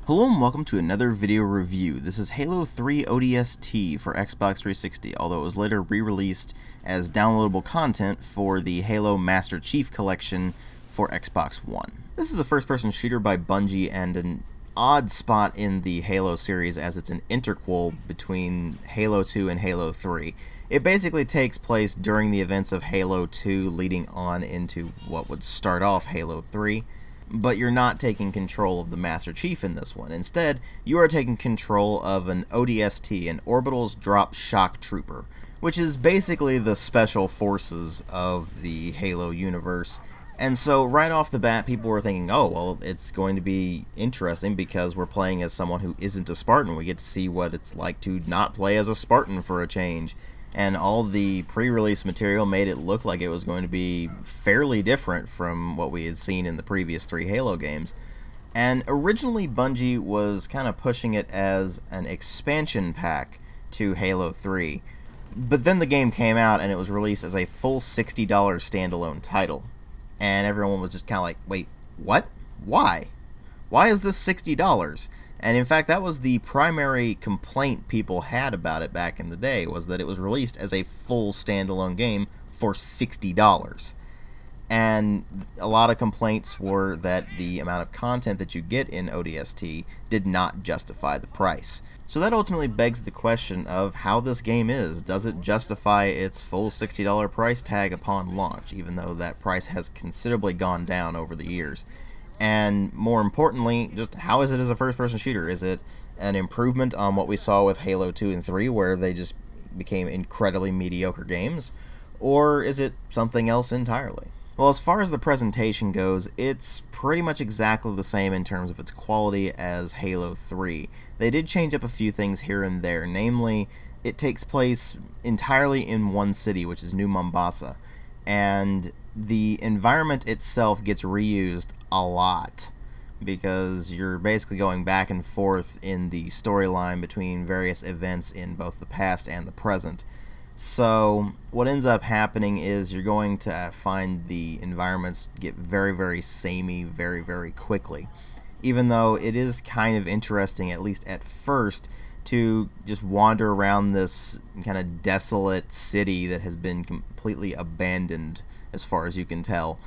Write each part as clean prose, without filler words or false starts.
Hello and welcome to another video review. This is Halo 3 ODST for Xbox 360, although it was later re-released as downloadable content for the Halo Master Chief Collection for Xbox One. This is a first-person shooter by Bungie and an odd spot in the Halo series as it's an interquel between Halo 2 and Halo 3. It basically takes place during the events of Halo 2 leading on into what would start off Halo 3. But you're not taking control of the Master Chief in this one. Instead, you are taking control of an ODST, an Orbital's Drop Shock Trooper, which is basically the special forces of the Halo universe. And so right off the bat, people were thinking, oh, well, it's going to be interesting because we're playing as someone who isn't a Spartan. We get to see what it's like to not play as a Spartan for a change. And all the pre-release material made it look like it was going to be fairly different from what we had seen in the previous 3 Halo games. And originally Bungie was kind of pushing it as an expansion pack to Halo 3. But then the game came out and it was released as a full $60 standalone title. And everyone was just kind of like, wait, what? Why? Why is this $60? And in fact, that was the primary complaint people had about it back in the day, was that it was released as a full standalone game for $60. And a lot of complaints were that the amount of content that you get in ODST did not justify the price. So that ultimately begs the question of how this game is. Does it justify its full $60 price tag upon launch, even though that price has considerably gone down over the years? And more importantly, just how is it as a first-person shooter? Is it an improvement on what we saw with Halo 2 and 3, where they just became incredibly mediocre games? Or is it something else entirely? Well, as far as the presentation goes, it's pretty much exactly the same in terms of its quality as Halo 3. They did change up a few things here and there, namely, it takes place entirely in one city, which is New Mombasa, and the environment itself gets reused a lot because you're basically going back and forth in the storyline between various events in both the past and the present. So what ends up happening is you're going to find the environments get very, very samey very, very quickly. Even though it is kind of interesting, at least at first, to just wander around this kind of desolate city that has been completely abandoned as far as you can tell.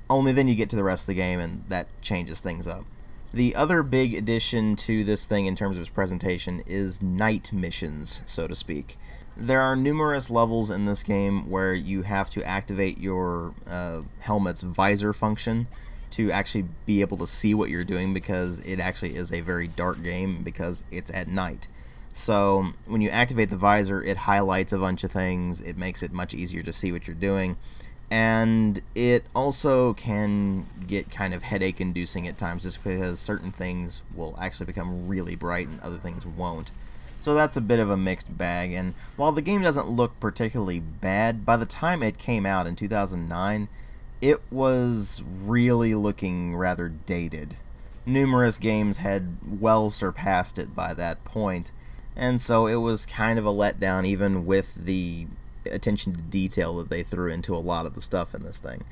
Only then you get to the rest of the game and that changes things up. The other big addition to this thing in terms of its presentation is night missions, so to speak. There are numerous levels in this game where you have to activate your helmet's visor function to actually be able to see what you're doing, because it actually is a very dark game because it's at night. So when you activate the visor, it highlights a bunch of things, it makes it much easier to see what you're doing, and it also can get kind of headache inducing at times just because certain things will actually become really bright and other things won't. So that's a bit of a mixed bag, and while the game doesn't look particularly bad, by the time it came out in 2009, it was really looking rather dated. Numerous games had well surpassed it by that point, and so it was kind of a letdown even with the attention to detail that they threw into a lot of the stuff in this thing.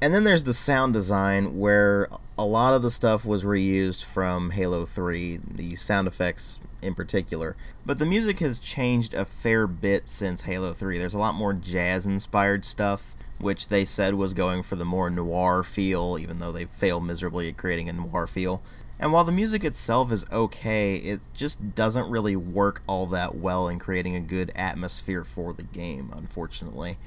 And then there's the sound design, where a lot of the stuff was reused from Halo 3, the sound effects in particular. But the music has changed a fair bit since Halo 3. There's a lot more jazz-inspired stuff, which they said was going for the more noir feel, even though they failed miserably at creating a noir feel. And while the music itself is okay, it just doesn't really work all that well in creating a good atmosphere for the game, unfortunately.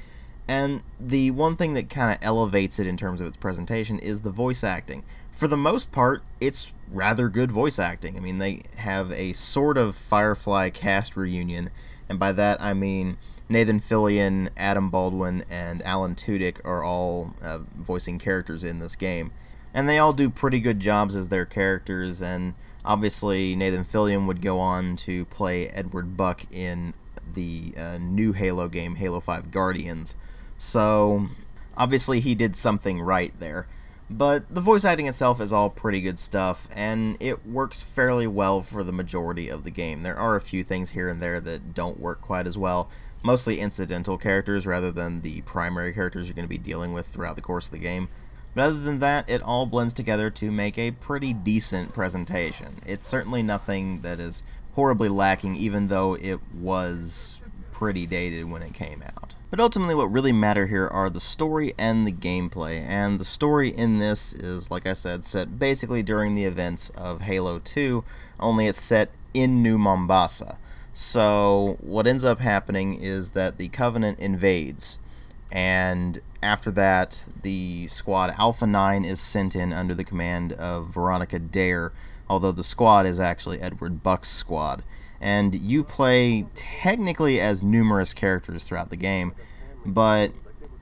And the one thing that kind of elevates it in terms of its presentation is the voice acting. For the most part, it's rather good voice acting. I mean, they have a sort of Firefly cast reunion, and by that I mean Nathan Fillion, Adam Baldwin, and Alan Tudyk are all voicing characters in this game. And they all do pretty good jobs as their characters, and obviously Nathan Fillion would go on to play Edward Buck in the new Halo game, Halo 5 Guardians. So obviously he did something right there. But the voice acting itself is all pretty good stuff, and it works fairly well for the majority of the game. There are a few things here and there that don't work quite as well, mostly incidental characters rather than the primary characters you're going to be dealing with throughout the course of the game. But other than that, it all blends together to make a pretty decent presentation. It's certainly nothing that is horribly lacking, even though it was pretty dated when it came out. But ultimately what really matter here are the story and the gameplay, and the story in this is, like I said, set basically during the events of Halo 2, only it's set in New Mombasa. So what ends up happening is that the Covenant invades, and after that the squad Alpha 9 is sent in under the command of Veronica Dare, although the squad is actually Edward Buck's squad. And you play technically as numerous characters throughout the game, but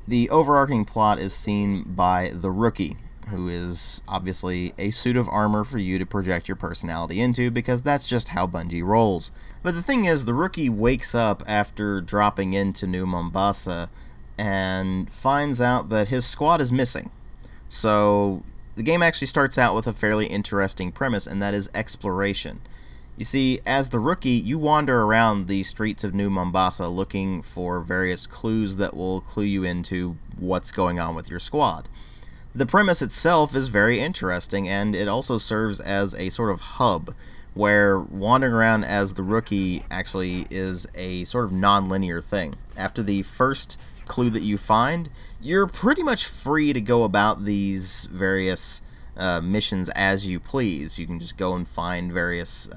the overarching plot is seen by the Rookie, who is obviously a suit of armor for you to project your personality into, because that's just how Bungie rolls. But the thing is, the Rookie wakes up after dropping into New Mombasa and finds out that his squad is missing. So the game actually starts out with a fairly interesting premise, and that is exploration. You see, as the Rookie, you wander around the streets of New Mombasa looking for various clues that will clue you into what's going on with your squad. The premise itself is very interesting, and it also serves as a sort of hub, where wandering around as the Rookie actually is a sort of non-linear thing. After the first clue that you find, you're pretty much free to go about these various missions as you please. You can just go and find various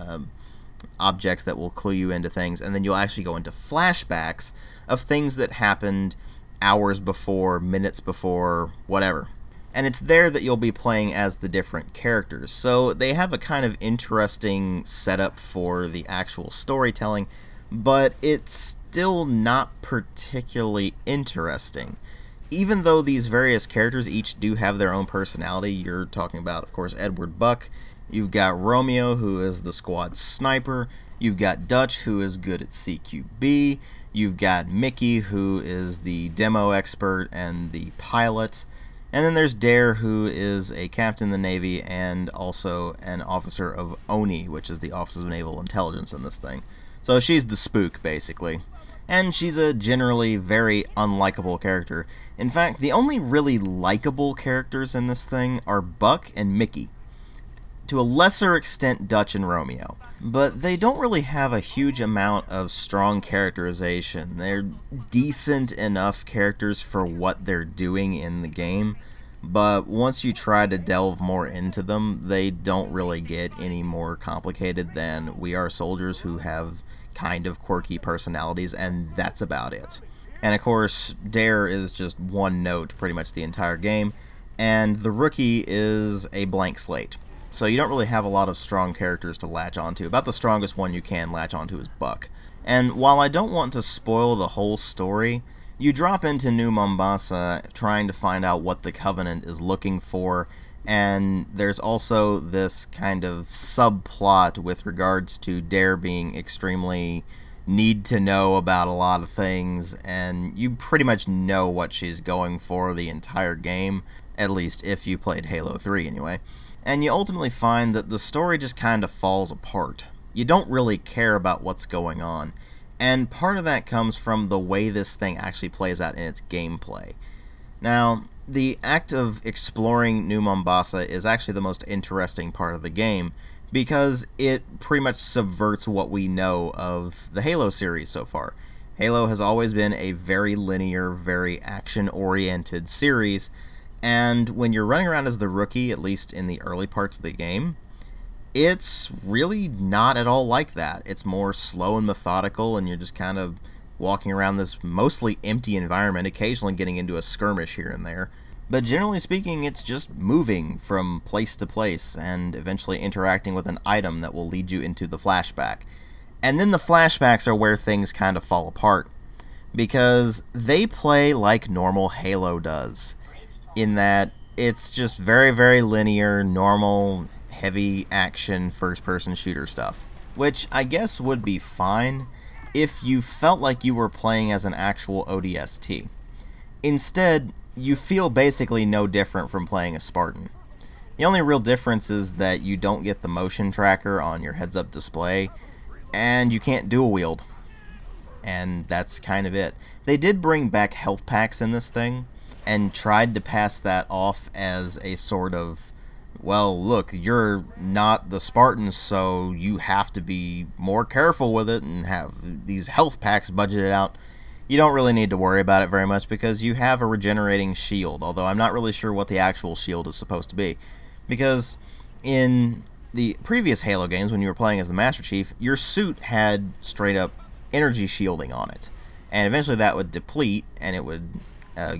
objects that will clue you into things, and then you'll actually go into flashbacks of things that happened hours before, minutes before, whatever. And it's there that you'll be playing as the different characters. So they have a kind of interesting setup for the actual storytelling, but it's still not particularly interesting. Even though these various characters each do have their own personality, you're talking about, of course, Edward Buck. You've got Romeo, who is the squad sniper. You've got Dutch, who is good at CQB. You've got Mickey, who is the demo expert and the pilot. And then there's Dare, who is a captain in the Navy and also an officer of ONI, which is the Office of Naval Intelligence in this thing. So she's the spook, basically. And she's a generally very unlikable character. In fact, the only really likable characters in this thing are Buck and Mickey. To a lesser extent, Dutch and Romeo. But they don't really have a huge amount of strong characterization. They're decent enough characters for what they're doing in the game, but once you try to delve more into them, they don't really get any more complicated than we are soldiers who have kind of quirky personalities, and that's about it. And of course, Dare is just one note pretty much the entire game, and the Rookie is a blank slate. So you don't really have a lot of strong characters to latch onto. About the strongest one you can latch onto is Buck. And while I don't want to spoil the whole story, you drop into New Mombasa trying to find out what the Covenant is looking for, and there's also this kind of subplot with regards to Dare being extremely need to know about a lot of things, and you pretty much know what she's going for the entire game, at least if you played Halo 3 anyway. And you ultimately find that the story just kind of falls apart. You don't really care about what's going on. And part of that comes from the way this thing actually plays out in its gameplay. Now, the act of exploring New Mombasa is actually the most interesting part of the game, because it pretty much subverts what we know of the Halo series so far. Halo has always been a very linear, very action-oriented series, and when you're running around as the Rookie, at least in the early parts of the game, it's really not at all like that. It's more slow and methodical, and you're just kind of walking around this mostly empty environment, occasionally getting into a skirmish here and there. But generally speaking, it's just moving from place to place and eventually interacting with an item that will lead you into the flashback. And then the flashbacks are where things kind of fall apart, because they play like normal Halo does, in that it's just very, very linear, normal, heavy action, first-person shooter stuff. Which I guess would be fine if you felt like you were playing as an actual ODST. Instead, you feel basically no different from playing a Spartan. The only real difference is that you don't get the motion tracker on your heads-up display, and you can't dual wield. And that's kind of it. They did bring back health packs in this thing, and tried to pass that off as a sort of, well, look, you're not the Spartans, so you have to be more careful with it and have these health packs budgeted out. You don't really need to worry about it very much because you have a regenerating shield, although I'm not really sure what the actual shield is supposed to be. Because in the previous Halo games, when you were playing as the Master Chief, your suit had straight up energy shielding on it. And eventually that would deplete and it would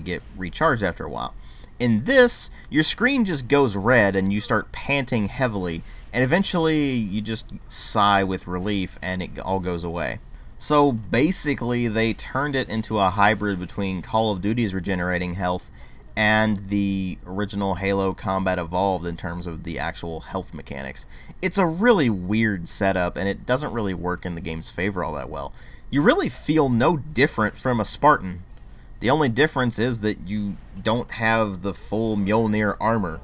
get recharged after a while. In this, your screen just goes red and you start panting heavily, and eventually you just sigh with relief and it all goes away. So basically they turned it into a hybrid between Call of Duty's regenerating health and the original Halo Combat Evolved in terms of the actual health mechanics. It's a really weird setup and it doesn't really work in the game's favor all that well. You really feel no different from a Spartan. The only difference is that you don't have the full Mjolnir armor,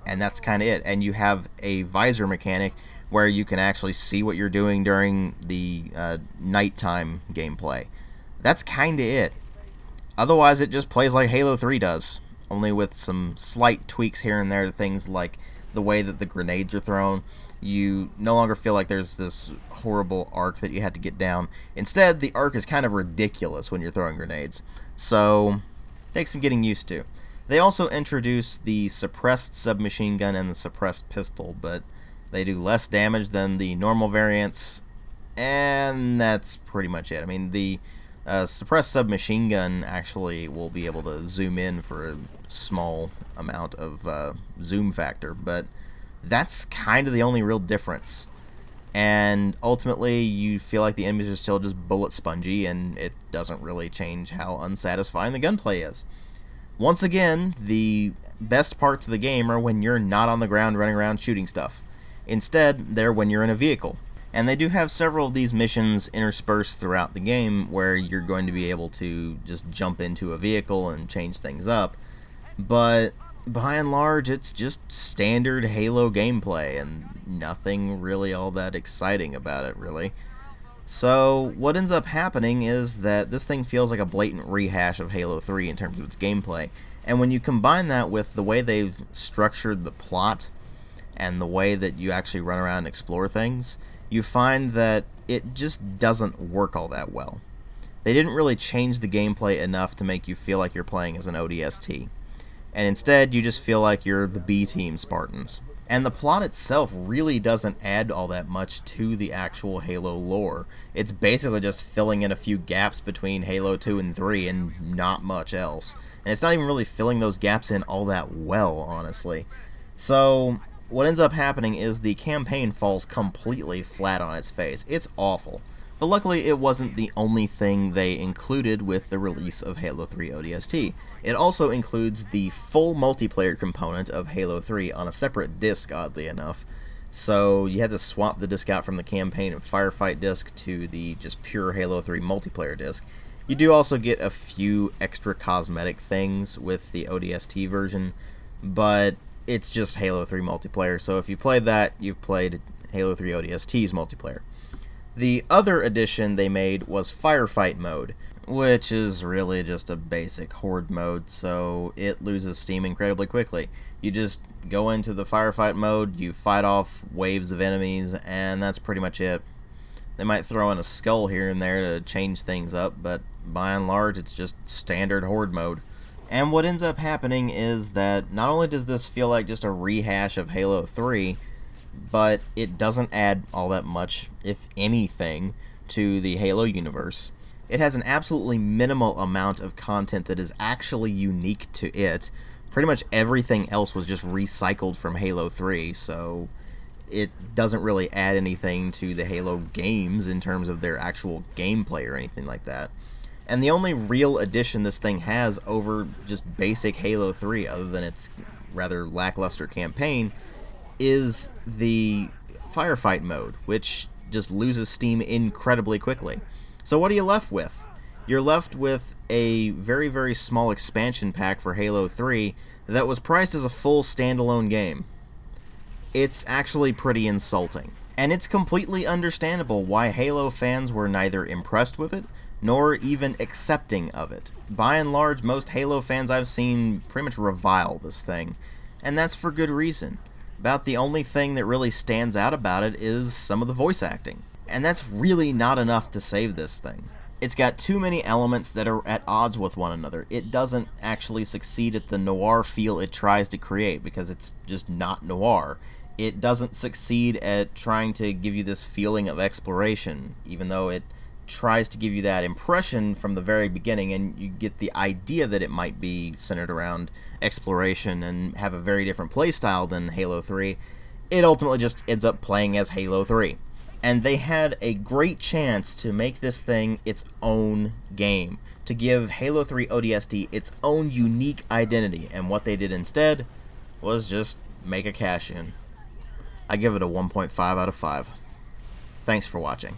and that's kind of it. And you have a visor mechanic where you can actually see what you're doing during the nighttime gameplay. That's kind of it. Otherwise, it just plays like Halo 3 does, only with some slight tweaks here and there to things like the way that the grenades are thrown. You no longer feel like there's this horrible arc that you had to get down. Instead, the arc is kind of ridiculous when you're throwing grenades. So, takes some getting used to. They also introduced the suppressed submachine gun and the suppressed pistol, but they do less damage than the normal variants, and that's pretty much it. I mean, the suppressed submachine gun actually will be able to zoom in for a small amount of zoom factor, but that's kind of the only real difference. And ultimately, you feel like the enemies are still just bullet spongy, and it doesn't really change how unsatisfying the gunplay is. Once again, the best parts of the game are when you're not on the ground running around shooting stuff. Instead, they're when you're in a vehicle. And they do have several of these missions interspersed throughout the game where you're going to be able to just jump into a vehicle and change things up. But by and large, it's just standard Halo gameplay and nothing really all that exciting about it, really. So what ends up happening is that this thing feels like a blatant rehash of Halo 3 in terms of its gameplay. And when you combine that with the way they've structured the plot and the way that you actually run around and explore things, you find that it just doesn't work all that well. They didn't really change the gameplay enough to make you feel like you're playing as an ODST. And instead, you just feel like you're the B-Team Spartans. And the plot itself really doesn't add all that much to the actual Halo lore. It's basically just filling in a few gaps between Halo 2 and 3 and not much else. And it's not even really filling those gaps in all that well, honestly. So what ends up happening is the campaign falls completely flat on its face. It's awful. But luckily, it wasn't the only thing they included with the release of Halo 3 ODST. It also includes the full multiplayer component of Halo 3 on a separate disc, oddly enough. So you had to swap the disc out from the campaign and firefight disc to the just pure Halo 3 multiplayer disc. You do also get a few extra cosmetic things with the ODST version, but it's just Halo 3 multiplayer, so if you played that, you've played Halo 3 ODST's multiplayer. The other addition they made was Firefight mode, which is really just a basic horde mode, so it loses steam incredibly quickly. You just go into the Firefight mode, you fight off waves of enemies, and that's pretty much it. They might throw in a skull here and there to change things up, but by and large, it's just standard horde mode. And what ends up happening is that not only does this feel like just a rehash of Halo 3, but it doesn't add all that much, if anything, to the Halo universe. It has an absolutely minimal amount of content that is actually unique to it. Pretty much everything else was just recycled from Halo 3, so it doesn't really add anything to the Halo games in terms of their actual gameplay or anything like that. And the only real addition this thing has over just basic Halo 3, other than its rather lackluster campaign, is the Firefight mode, which just loses steam incredibly quickly. So what are you left with? You're left with a very, very small expansion pack for Halo 3 that was priced as a full standalone game. It's actually pretty insulting. And it's completely understandable why Halo fans were neither impressed with it, nor even accepting of it. By and large, most Halo fans I've seen pretty much revile this thing, and that's for good reason. About the only thing that really stands out about it is some of the voice acting, and that's really not enough to save this thing. It's got too many elements that are at odds with one another. It doesn't actually succeed at the noir feel it tries to create, because it's just not noir. It doesn't succeed at trying to give you this feeling of exploration, even though it tries to give you that impression from the very beginning, and you get the idea that it might be centered around exploration and have a very different playstyle than Halo 3. It ultimately just ends up playing as Halo 3. And they had a great chance to make this thing its own game, to give Halo 3 ODST its own unique identity, and what they did instead was just make a cash-in. I give it a 1.5 out of 5. Thanks for watching.